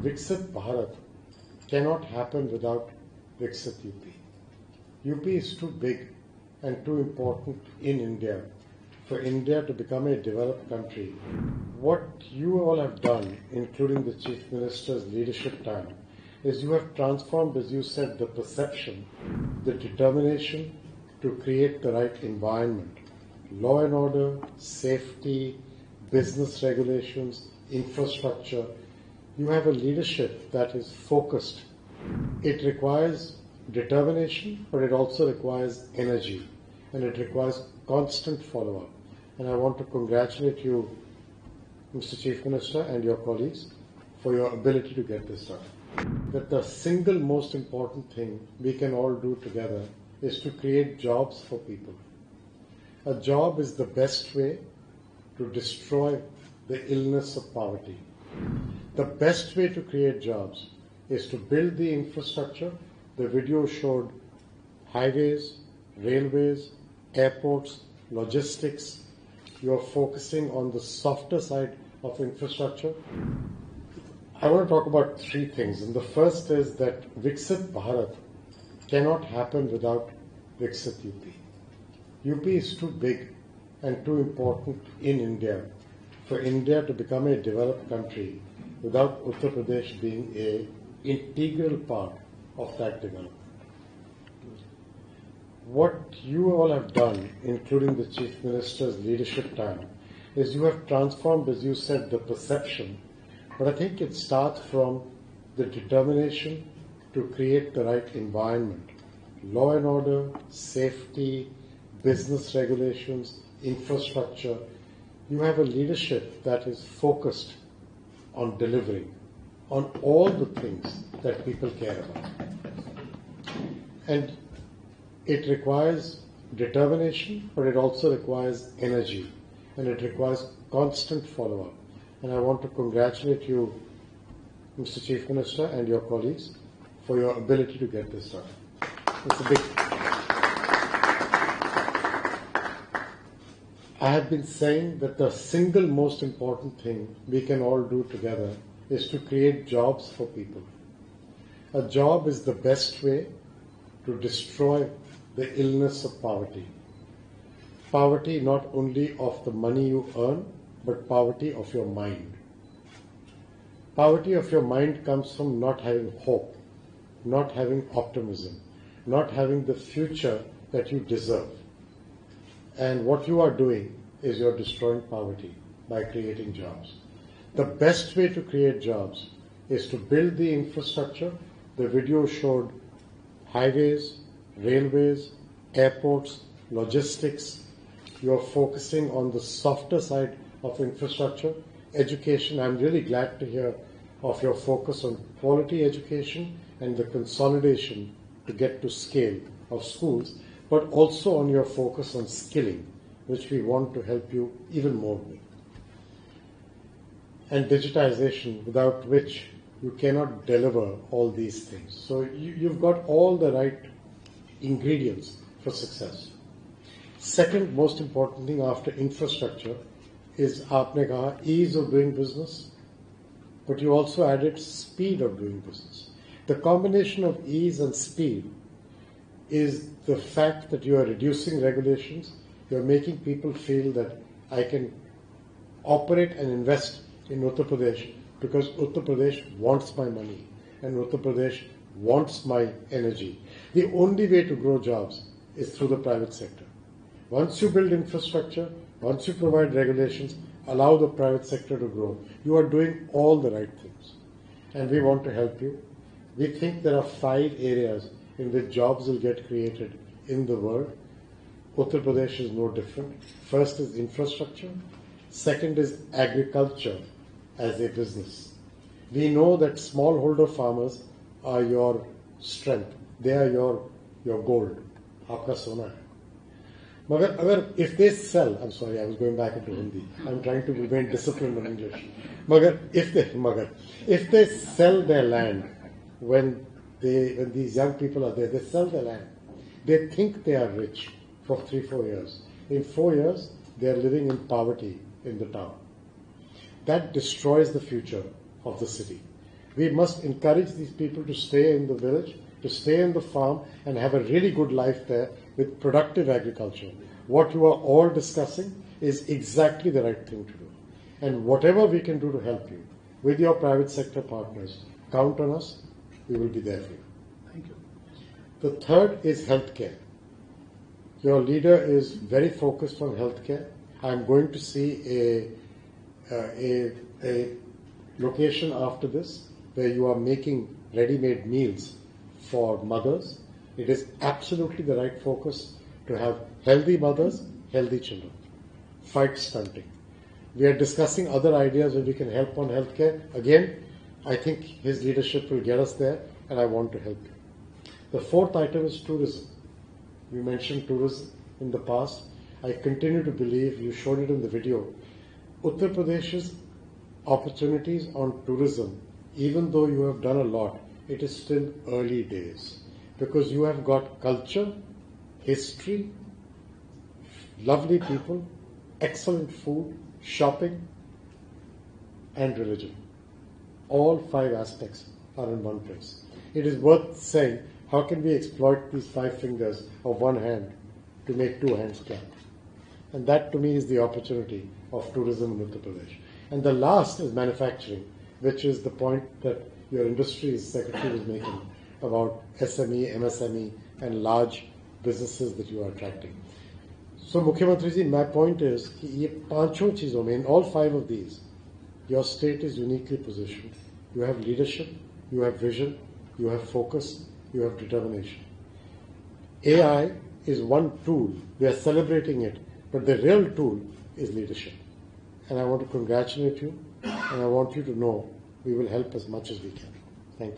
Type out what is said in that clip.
Viksit Bharat cannot happen without Viksit UP. UP is too big and too important in India for India to become a developed country. What you all have done, including the Chief Minister's leadership time, is you have transformed, as you said, the perception, the determination to create the right environment. Law and order, safety, business regulations, infrastructure. You have a leadership that is focused. It requires determination, but it also requires energy, and it requires constant follow-up. And I want to congratulate you, Mr. Chief Minister, and your colleagues for your ability to get this done. That the single most important thing we can all do together is to create jobs for people. A job is the best way to destroy the illness of poverty. The best way to create jobs is to build the infrastructure. The video showed highways, railways, airports, logistics. You are focusing on the softer side of infrastructure. I want to talk about three things. And the first is that Viksit Bharat cannot happen without Viksit UP. UP is too big and too important in India for India to become a developed country without Uttar Pradesh being an integral part of that development. What you all have done, including the Chief Minister's leadership time, is you have transformed, as you said, the perception. But I think it starts from the determination to create the right environment. Law and order, safety, business regulations, infrastructure. You have a leadership that is focused on delivering on all the things that people care about. And it requires determination, but it also requires energy, and it requires constant follow-up. And I want to congratulate you, Mr. Chief Minister, and your colleagues for your ability to get this done. It's a big... I have been saying that the single most important thing we can all do together is to create jobs for people. A job is the best way to destroy the illness of poverty. Poverty not only of the money you earn, but poverty of your mind. Poverty of your mind comes from not having hope, not having optimism, not having the future that you deserve. And what you are doing is you're destroying poverty by creating jobs. The best way to create jobs is to build the infrastructure. The video showed highways, railways, airports, logistics. You're focusing on the softer side of infrastructure. Education, I'm really glad to hear of your focus on quality education and the consolidation to get to scale of schools, but also on your focus on skilling, which we want to help you even more with. And digitization, without which you cannot deliver all these things. So you've got all the right ingredients for success. Second most important thing after infrastructure is aapne kaha ease of doing business, but you also added speed of doing business. The combination of ease and speed is the fact that you are reducing regulations, you are making people feel that I can operate and invest in Uttar Pradesh because Uttar Pradesh wants my money and Uttar Pradesh wants my energy. The only way to grow jobs is through the private sector. Once you build infrastructure, once you provide regulations, allow the private sector to grow, you are doing all the right things. And we want to help you. We think there are 5 areas in which jobs will get created in the world. Uttar Pradesh is no different. First is infrastructure. Second is agriculture as a business. We know that smallholder farmers are your strength. They are your gold. Aapka sona hai. Magar, if they sell, I'm sorry, I was going back into Hindi. I'm trying to remain disciplined in English. If they sell their land, when these young people are there, they sell their land. They think they are rich for 3-4 years. In 4 years, they are living in poverty in the town. That destroys the future of the city. We must encourage these people to stay in the village, to stay in the farm and have a really good life there with productive agriculture. What you are all discussing is exactly the right thing to do. And whatever we can do to help you with your private sector partners, count on us. We will be there for you. Thank you. The third is healthcare. Your leader is very focused on healthcare. I'm going to see a location after this where you are making ready-made meals for mothers. It is absolutely the right focus to have healthy mothers, healthy children. Fight stunting. We are discussing other ideas where we can help on healthcare. Again, I think his leadership will get us there, and I want to help you. The fourth item is tourism. You mentioned tourism in the past. I continue to believe, you showed it in the video, Uttar Pradesh's opportunities on tourism, even though you have done a lot, it is still early days. Because you have got culture, history, lovely people, excellent food, shopping, and religion. All 5 aspects are in one place. It is worth saying, how can we exploit these 5 fingers of one hand to make 2 hands clap? And that to me is the opportunity of tourism in Uttar Pradesh. And the last is manufacturing, which is the point that your industries secretary was making about SME, MSME and large businesses that you are attracting. So Mukhyamantri ji, my point is कि ये पांचों चीजों में, in all 5 of these, your state is uniquely positioned. You have leadership, you have vision, you have focus, you have determination. AI is one tool. We are celebrating it, but the real tool is leadership. And I want to congratulate you, and I want you to know we will help as much as we can.